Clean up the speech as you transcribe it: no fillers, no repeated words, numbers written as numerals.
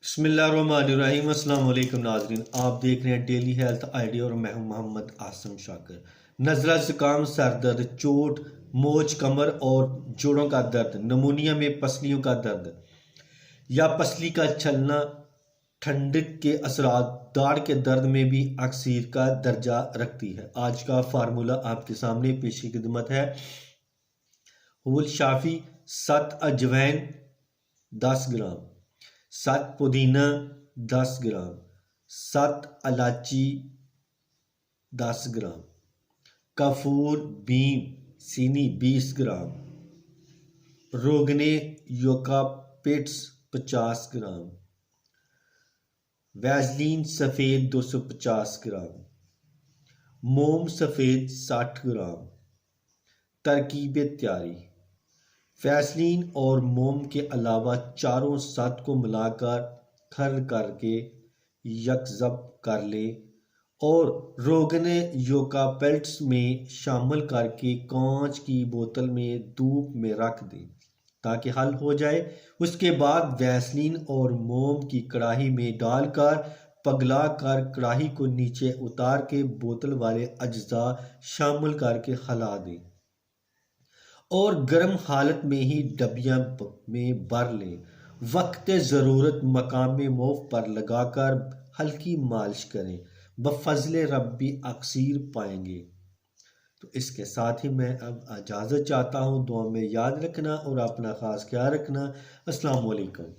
بسم اللہ الرحمن الرحیم۔ السلام علیکم ناظرین، آپ دیکھ رہے ہیں ڈیلی ہیلتھ آئیڈیا اور میں ہوں محمد آسم شاکر۔ نزلہ، زکام، سر درد، چوٹ، موچ، کمر اور جوڑوں کا درد، نمونیا میں پسلیوں کا درد یا پسلی کا چھلنا، ٹھنڈک کے اثرات داڑھ کے درد میں بھی اکثیر کا درجہ رکھتی ہے۔ آج کا فارمولہ آپ کے سامنے پیش کی خدمت ہے۔ ہول شافی 7 اجوین 10 گرام، 7 پودینہ 10 گرام، 7 الائچی 10 گرام، کافور بیم سینی 20 گرام، روگنے یوکاپٹس 50 گرام، ویزلین سفید 250 گرام، موم سفید 60 گرام۔ ترکیب تیاری: ویزلین اور موم کے علاوہ چاروں سات کو ملا کر کھرل کر کے یکجا کر لیں اور روگن یوکاپلٹس میں شامل کر کے کانچ کی بوتل میں دھوپ میں رکھ دیں تاکہ حل ہو جائے۔ اس کے بعد ویزلین اور موم کی کڑاہی میں ڈال کر پگھلا کر کڑاہی کو نیچے اتار کے بوتل والے اجزاء شامل کر کے ہلا دیں اور گرم حالت میں ہی ڈبیاں میں بھر لیں۔ وقت ضرورت مقام موف پر لگا کر ہلکی مالش کریں، بفضل ربی اکثیر پائیں گے۔ تو اس کے ساتھ ہی میں اب اجازت چاہتا ہوں۔ دعا میں یاد رکھنا اور اپنا خاص خیال رکھنا۔ السلام علیکم۔